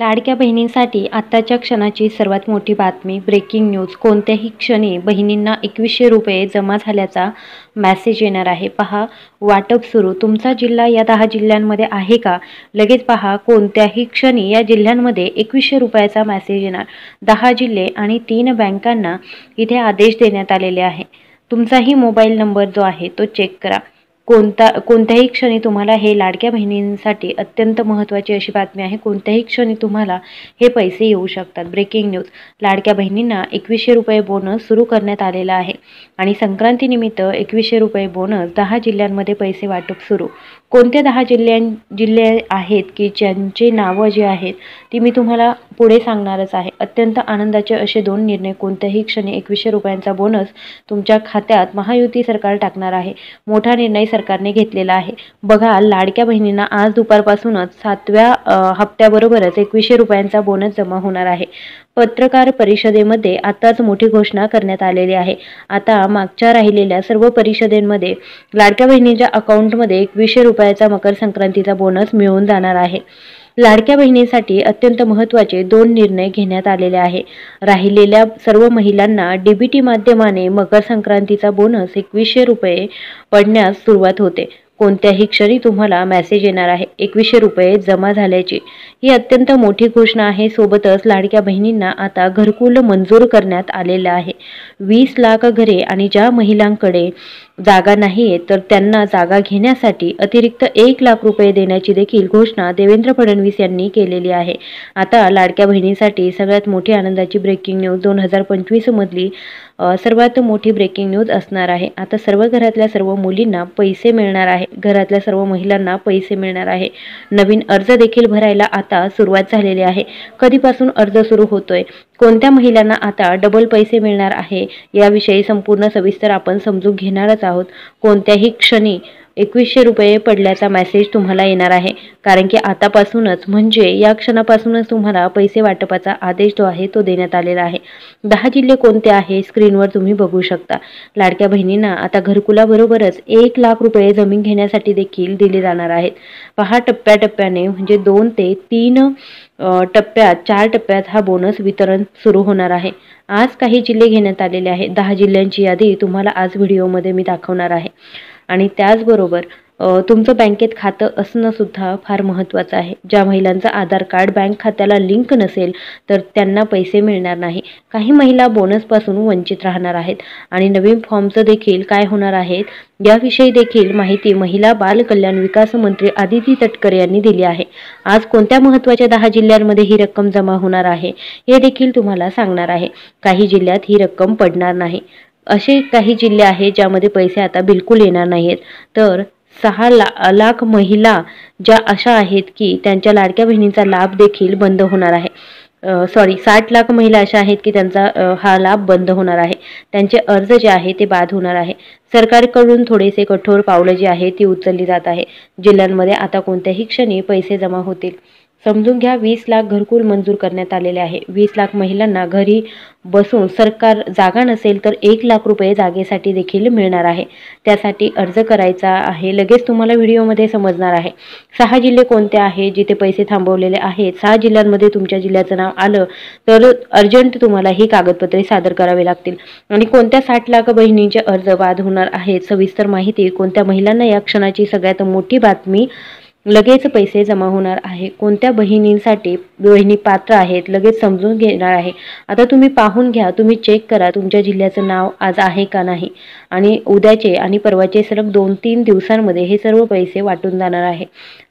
लाडक्या बहिणींसाठी आत्ताच्या क्षणाची सर्वात मोठी बातमी. Breaking news. कोणत्याही क्षणी बहिणींना 2100 रुपये जमा झाल्याचा मेसेज येणार आहे. पहा, वाटप सुरू. तुमचा जिल्हा या 10 जिल्ह्यांमध्ये आहे का? लगेच पहा, कोणत्याही क्षणी या जिल्ह्यांमध्ये 2100 रुपयाचा मेसेज येणार. 10 जिल्हे आणि 3 बँकांना इथे आदेश देण्यात आलेले आहे. तुमचाही मोबाईल नंबर जो आहे तो चेक करा. कोणत्याही क्षणी तुम्हाला हे लाडक्या बहिणींसाठी अत्यंत महत्त्वाची अशी बातमी आहे. कोणत्याही क्षणी तुम्हाला हे पैसे येऊ शकतात. Breaking news. लाडक्या बहिणींना 2100 रुपये बोनस सुरू करण्यात आलेला आहे आणि संक्रांतीनिमित्त 2100 रुपये बोनस 10 जिल्ह्यांमध्ये पैसे वाटप सुरू. कोणते 10 जिल्हे आहेत की ज्यांची नावं जी आहेत ती मी तुम्हाला पुढे सांगणारच आहे. अत्यंत आनंदाचे असे 2 निर्णय. कोणत्याही क्षणी 2100 रुपयांचा बोनस तुमच्या खात्यात महायुती सरकार टाकणार आहे. मोठा निर्णय सरकारने घेतलेला आहे. बघा, लाडक्या बहिणींना आज दुपारपासूनच 7व्या हप्त्याबरोबरच 2100 रुपयांचा बोनस जमा होणार आहे. पत्रकार परिषदेमध्ये आताच मोठी घोषणा करण्यात आलेली आहे. आता मागच्या राहिलेल्या सर्व परिषदेमध्ये लाडक्या बहिणींच्या अकाउंटमध्ये 2100 रुपयाचा मकर संक्रांतीचा बोनस मिळून जाणार आहे. लाडक्या बहिणींसाठी अत्यंत महत्त्वाचे 2 निर्णय घेण्यात आलेले आहे. राहिलेल्या सर्व महिलांना डीबीटी माध्यमाने मकर संक्रांतीचा बोनस 2100 रुपये पडण्यास सुरुवात होते. कोणत्याही क्षणी तुम्हाला मेसेज येणार आहे 2100 रुपये जमा झाल्याची. ही अत्यंत मोठी घोषणा आहे. सोबतच लाडक्या बहिणींना आता घरकुल मंजूर करण्यात आलेलं आहे. 20 लाख घरे आणि ज्या महिलांकडे जागा नाहीये तर त्यांना जागा घेण्यासाठी अतिरिक्त 1 लाख रुपये देण्याची देखील घोषणा देवेंद्र फडणवीस यांनी केलेली आहे. आता लाडक्या बहिणींसाठी सगळ्यात मोठी आनंदाची ब्रेकिंग न्यूज 2025 मधली सर्वात मोठी ब्रेकिंग न्यूज असणार आहे. आता सर्व घरातल्या सर्व मुलींना पैसे मिळणार आहे. घरातल्या सर्व महिलांना पैसे मिळणार आहे. नवीन अर्ज देखील भरायला आता सुरुवात झालेली आहे. कधीपासून अर्ज सुरू होतोय, कोणत्या महिलांना आता डबल पैसे मिळणार आहे याविषयी संपूर्ण सविस्तर आपण समजून घेणारच आहोत. कोणत्याही क्षणी 2100 रुपये पडल्याचा मेसेज तुम्हाला येणार आहे. कारण की आतापासूनच म्हणजे या क्षणापासूनच तुम्हाला पैसे वाटपाचा आदेश जो आहे तो देण्यात आलेला आहे. 10 जिल्हे कोणते आहे स्क्रीनवर तुम्ही बघू शकता. लाडक्या बहिणींना आता घरकुलाबरोबरच 1 लाख रुपये जमीन घेण्यासाठी देखील दिले जाणार आहेत. पहा, टप्प्याटप्प्याने म्हणजे 2 ते 3 टप्प्यात 4 टप्प्यात हा बोनस वितरण सुरू होणार आहे. आज काही जिल्हे घेण्यात आलेले आहेत. 10 जिल्ह्यांची यादी तुम्हाला आज व्हिडिओमध्ये मी दाखवणार आहे. आणि त्याचबरोबर तुमचं बँकेत खातं असणं सुद्धा फार महत्त्वाचं आहे. ज्या महिलांचं आधार कार्ड बँक खात्याला लिंक नसेल तर त्यांना पैसे मिळणार नाही. काही महिला बोनसपासून वंचित राहणार आहेत आणि नवीन फॉर्मचं देखील काय होणार आहेत याविषयी देखील माहिती महिला बाल कल्याण विकास मंत्री आदिती तटकरे यांनी दिली आहे. आज कोणत्या महत्त्वाच्या 10 जिल्ह्यांमध्ये ही रक्कम जमा होणार आहे हे देखील तुम्हाला सांगणार आहे. काही जिल्ह्यात ही रक्कम पडणार नाही. असे काही जिल्हे आहेत ज्यामध्ये पैसे आता बिलकुल येणार नाहीत. तर 6 लाख महिला ज्या अशा आहेत की त्यांच्या लाडक्या बहिणींचा लाभ देखील बंद होणार आहे. 60 लाख महिला अशा आहेत की त्यांचा हा लाभ बंद होणार आहे. त्यांचे अर्ज जे आहे ते बाद होणार आहे. सरकारकडून थोडेसे कठोर पावलं जी आहे ती उचलली जात आहे. जिल्ह्यांमध्ये आता कोणत्याही क्षणी पैसे जमा होतील. समजून घ्या, 20 लाख घरकुल मंजूर करण्यात आलेले आहे. 20 लाख महिलांना घरी बसून सरकार जागा नसेल तर 1 लाख रुपये जागेसाठी देखील मिळणार आहे. त्यासाठी अर्ज करायचा आहे. लगेच तुम्हाला व्हिडिओमध्ये समजणार आहे. 6 जिल्हे कोणते आहेत जिथे पैसे थांबवलेले आहेत. 6 जिल्ह्यांमध्ये तुमच्या जिल्ह्याचं नाव आलं तर अर्जंट तुम्हाला ही कागदपत्रे सादर करावी लागतील. आणि कोणत्या 60 लाख बहिणींचे अर्ज बाद होणार आहेत, सविस्तर माहिती, कोणत्या महिलांना या क्षणाची सगळ्यात मोठी बातमी, लगेच पैसे जमा होणार आहे, कोणत्या बहिणी पात्र आहेत, लगेच समजून घेणार आहे. आता तुम्ही पाहून घ्या, तुम्ही चेक करा तुमच्या जिल्ह्याचं नाव आज आहे का नाही. आणि उद्याचे आणि परवाचे सलग 2-3 दिवसांमध्ये हे सर्व पैसे वाटून जाणार आहे.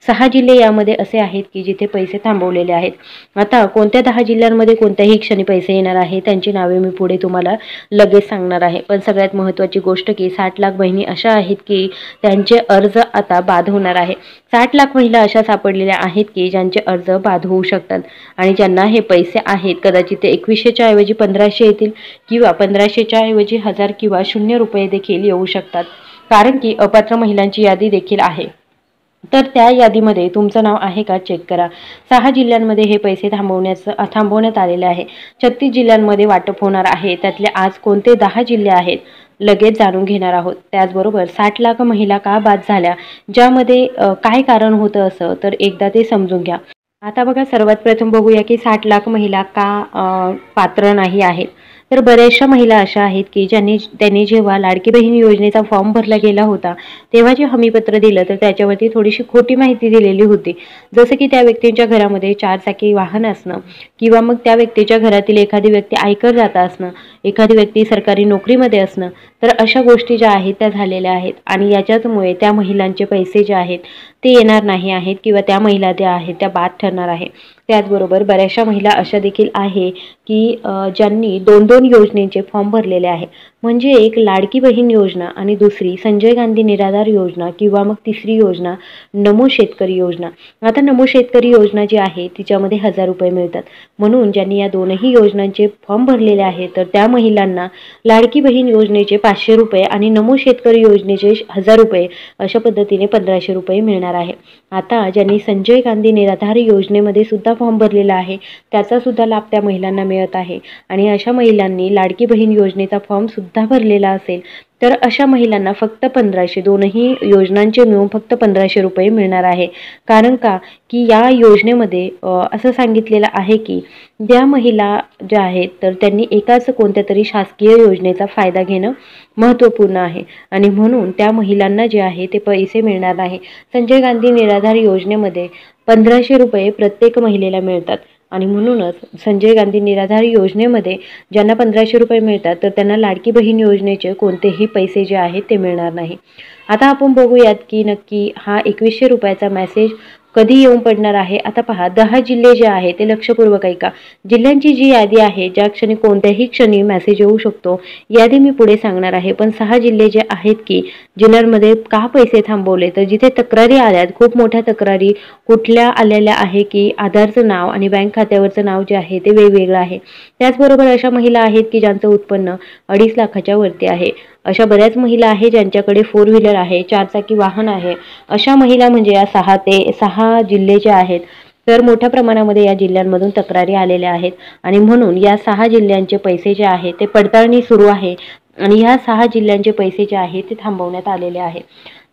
6 जिल्हे यामध्ये असे आहेत की जिथे पैसे थांबवलेले आहेत. आता कोणत्या 10 जिल्ह्यांमध्ये कोणत्याही क्षणी पैसे येणार आहे त्यांची नावे मी पुढे तुम्हाला लगेच सांगणार आहे. पण सगळ्यात महत्त्वाची गोष्ट की 60 लाख बहिणी अशा आहेत की त्यांचे अर्ज आता बाद होणार आहे. 60 लाख महिला अशा सापडलेल्या आहेत की ज्यांचे अर्ज बाद होऊ शकतात आणि ज्यांना हे पैसे आहेत. कदाचित ते 2100च्या ऐवजी 1500 येतील किंवा 1500च्या ऐवजी 1000 किंवा 0 रुपये देखील येऊ शकतात. कारण की अपात्र महिलांची यादी देखील आहे. तर त्या यादीमध्ये तुमचं नाव आहे का चेक करा. 6 जिल्ह्यांमध्ये हे पैसे थांबवण्यात आलेले आहे. 36 जिल्ह्यांमध्ये वाटप होणार आहे. त्यातले आज कोणते 10 जिल्हे आहेत लगेच जाणून घेणार आहोत. त्याचबरोबर 60 लाख महिला का बाद झाल्या, ज्यामध्ये काय कारण होतं असं तर एकदा ते समजून घ्या. आता बघा, सर्वात प्रथम बघूया की 60 लाख महिला का पात्र नाही आहेत. तर बऱ्याचशा महिला अशा आहेत की त्यांनी जेव्हा लाडकी बहीण योजनेचा फॉर्म भरला गेला होता, तेव्हा जे हमीपत्र दिलं तर त्याच्यावरती थोडीशी खोटी माहिती दिलेली होती. जसं की त्या व्यक्तींच्या घरामध्ये 4 चाकी वाहन असणं, किंवा मग त्या व्यक्तीच्या घरातील एखादी व्यक्ती आयकरदाता असणं, एखादी व्यक्ती सरकारी नोकरीमध्ये असणं. तर अशा गोष्टी ज्या आहेत त्या झालेल्या आहेत, आणि याच्याचमुळे त्या महिलांचे पैसे जे आहेत ते येणार नाही आहेत, किंवा त्या महिला ज्या आहेत त्या बाद ठरणार आहे. त्याचबरोबर बऱ्याचशा महिला अशा देखील आहे की ज्यांनी 2-2 योजनेचे फॉर्म भरलेले आहे. म्हणजे एक लाडकी बहीण योजना आणि दुसरी संजय गांधी निराधार योजना, किंवा मग तिसरी योजना नमो शेतकरी योजना. आता नमो शेतकरी योजना जी आहे तिच्यामध्ये 1000 रुपये मिळतात. म्हणून ज्यांनी या दोनही योजनांचे फॉर्म भरलेले आहेत तर त्या महिलांना लाडकी बहीण योजनेचे 500 रुपये आणि नमो शेतकरी योजनेचे 1000 रुपये अशा पद्धतीने 1500 रुपये मिळणार आहे. आता ज्यांनी संजय गांधी निराधार योजनेमध्ये सुद्धा फॉर्म भरलेला आहे त्याचा सुद्धा लाभ त्या महिलांना मिळत आहे. आणि अशा महिलांनी लाडकी बहीण योजनेचा फॉर्म सुद्धा भरलेला असेल तर अशा महिलांना फक्त 1500, दोनही योजनांचे मिळून फक्त 1500 रुपये मिळणार आहे. कारण का की या योजनेमध्ये असं सांगितलेलं आहे की ज्या महिला ज्या आहेत तर त्यांनी एकाच कोणत्या तरी शासकीय योजनेचा फायदा घेणं महत्त्वपूर्ण आहे, आणि म्हणून त्या महिलांना जे आहे ते पैसे मिळणार नाही. संजय गांधी निराधार योजनेमध्ये 1500 रुपये प्रत्येक महिलेला मिळतात, आणि म्हणूनच संजय गांधी निराधार योजनेमध्ये ज्यांना 1500 रुपये मिळतात तर त्यांना लाडकी बहीण योजनेचे कोणतेही पैसे जे आहेत ते मिळणार नाही. आता आपण बघूयात की नक्की हा 2100 रुपयाचा मेसेज कधी येऊन पडणार आहे. आता पहा, 10 जिल्हे जे आहे ते लक्षपूर्वक ऐका. जिल्ह्यांची जी यादी आहे, ज्या क्षणी कोणत्याही क्षणी मेसेज येऊ शकतो, यादी मी पुढे सांगणार आहे. पण 6 जिल्हे जे आहेत की जिल्ह्यांमध्ये का पैसे थांबवले, तर जिथे तक्रारी आल्यात, खूप मोठ्या तक्रारी कुठल्या आलेल्या आहे की आधारचं नाव आणि बँक खात्यावरचं नाव जे आहे ते वेगवेगळं आहे. त्याचबरोबर अशा महिला आहेत की ज्यांचं उत्पन्न 2.5 लाखाच्या वरती आहे. अशा बऱ्याच महिला आहेत ज्यांच्याकडे 4 व्हीलर आहे, 4 चाकी वाहन आहे. अशा महिला म्हणजे या 6 जिल्हे जे आहेत तर मोठ्या प्रमाणामध्ये या जिल्ह्यांमधून तक्रारी आलेल्या आहेत, आणि म्हणून या 6 जिल्ह्यांचे पैसे जे आहे ते पडताळणी सुरू आहे, आणि ह्या 6 जिल्ह्यांचे पैसे जे आहेत ते थांबवण्यात आलेले आहे.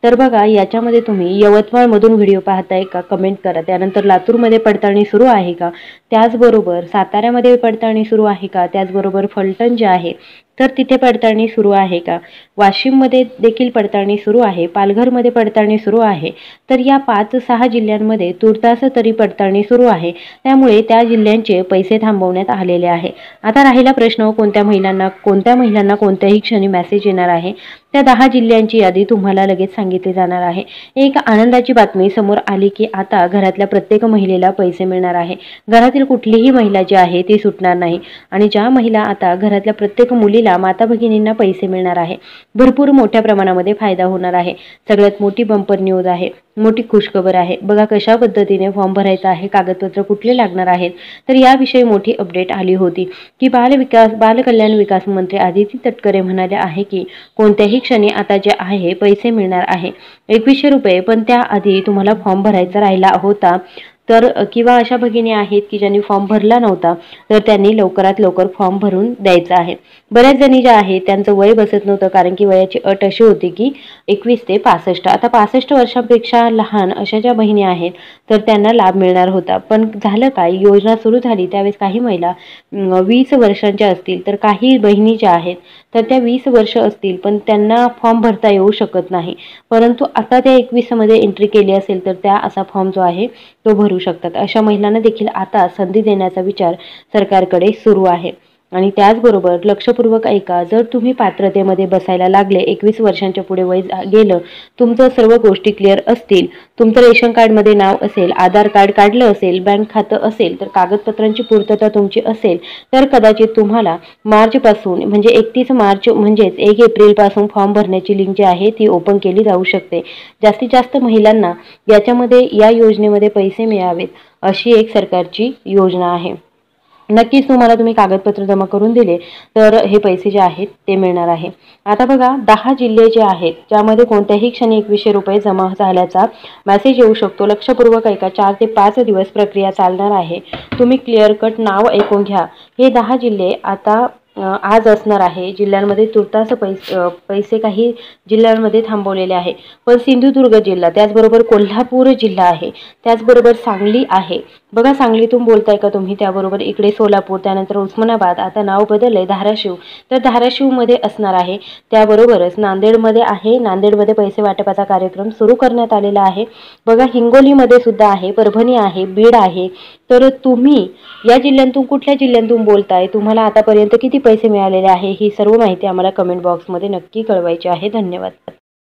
तर बघा, याच्यामध्ये तुम्ही यवतमाळमधून व्हिडिओ पाहताय का, कमेंट करा. त्यानंतर लातूरमध्ये पडताळणी सुरू आहे का, त्याचबरोबर साताऱ्यामध्ये पडताळणी सुरू आहे का, त्याचबरोबर फलटण जे आहे तर तिथे पडताळणी सुरू आहे का, वाशिममध्ये देखील पडताळणी सुरू आहे, पालघरमध्ये पडताळणी सुरू आहे. तर या 5-6 जिल्ह्यांमध्ये तुर्तास तरी पडताळणी सुरू आहे, त्यामुळे त्या जिल्ह्यांचे पैसे थांबवण्यात आलेले आहे. आता राहिला प्रश्न, कोणत्या महिलांना कोणत्याही क्षणी मेसेज येणार आहे. त्या 10 जिल्ह्यांची यादी तुम्हाला लगेच सांगितली जाणार आहे. एक आनंदाची बातमी समोर आली की आता घरातल्या प्रत्येक महिलेला पैसे मिळणार आहे. घरातील कुठलीही महिला जी आहे ती सुटणार नाही, आणि ज्या महिला आता घरातल्या प्रत्येक मुलीला, माता भगिनींना पैसे मिळणार आहे, भरपूर मोठ्या प्रमाणामध्ये फायदा होणार आहे. सगळ्यात मोठी बंपर न्यूज आहे, मोठी खुशखबर आहे. बघा कशा पद्धतीने फॉर्म भरायचा आहे, कागदपत्र कुठले लागणार आहेत, तर याविषयी मोठी अपडेट आली होती की बालकल्याण विकास मंत्री आदिती तटकरे म्हणाले आहे की कोणत्याही क्षणी आता जे आहे पैसे मिळणार आहे 2100 रुपये. पण त्याआधी तुम्हाला फॉर्म भरायचा राहिला होता तर, किंवा अशा भगिनी आहेत की ज्यांनी फॉर्म भरला नव्हता तर त्यांनी लवकरात लवकर फॉर्म भरून द्यायचा आहे. बऱ्याच जणी ज्या आहेत त्यांचं वय बसत नव्हतं, कारण की वयाची अट अशी होती की 21 ते 65. आता 65 वर्षांपेक्षा लहान अशा ज्या बहिणी आहेत तर त्यांना लाभ मिळणार होता. पण झालं काय, योजना सुरू झाली त्यावेळेस काही महिला 20 वर्षांच्या असतील, तर काही बहिणी ज्या आहेत तर त्या 20 वर्ष असतील पण त्यांना फॉर्म भरता येऊ शकत नाही. परंतु आता त्या 21 मध्ये एंट्री केली असेल तर त्या असा फॉर्म जो आहे तो भरू शकतात. अशा महिलांना देखील आता संधी देण्याचा विचार सरकारकडे सुरू आहे. आणि त्याचबरोबर लक्षपूर्वक ऐका, जर तुम्ही पात्रतेमध्ये बसायला लागले, 21 वर्षांच्या पुढे वय गेलं, तुमचं सर्व गोष्टी क्लिअर असतील, तुमचं रेशन कार्डमध्ये नाव असेल, आधार कार्ड काढलं असेल, बँक खातं असेल, तर कागदपत्रांची पूर्तता तुमची असेल, तर कदाचित तुम्हाला मार्चपासून म्हणजे 31 मार्च म्हणजेच 1 एप्रिलपासून फॉर्म भरण्याची लिंक जी आहे ती ओपन केली जाऊ शकते. जास्तीत जास्त महिलांना याच्यामध्ये, या योजनेमध्ये पैसे मिळावेत अशी एक सरकारची योजना आहे. नक्कीच तुम्ही कागदपत्र जमा करून दिले तर हे पैसे जे आहेत ते मिळणार आहे. आता बघा, 10 जिल्हे जे आहेत ज्यामध्ये कोणत्याही क्षणी 2100 रुपये जमा झाल्याचा मेसेज येऊ शकतो. लक्षपूर्वक ऐका, 4 ते 5 दिवस प्रक्रिया चालणार आहे. तुम्ही क्लिअर कट नाव ऐकून घ्या. हे 10 जिल्हे आता आज असणार आहे. जिल्ह्यांमध्ये तुर्तास पैसे काही जिल्ह्यांमध्ये थांबवलेले आहे. पण सिंधुदुर्ग जिल्हा, त्याचबरोबर कोल्हापूर जिल्हा आहे, त्याचबरोबर सांगली आहे, बघा, सांगलीतून बोलताय का तुम्ही, त्याबरोबर इकडे सोलापूर, त्यानंतर उस्मानाबाद, आता नाव बदललंय धाराशिव, तर धाराशिवमध्ये असणार आहे. त्याबरोबरच नांदेडमध्ये आहे, नांदेडमध्ये पैसे वाटपाचा कार्यक्रम सुरू करण्यात आलेला आहे. बघा, हिंगोलीमध्ये सुद्धा आहे, परभणी आहे, बीड आहे. तर तुम्ही या जिल्ह्यांतून कुठल्या जिल्ह्यांतून बोलताय, तुम्हाला आतापर्यंत किती पैसे मिळालेले आहे, ही सर्व माहिती आम्हाला कमेंट बॉक्समध्ये नक्की कळवायची आहे. धन्यवाद.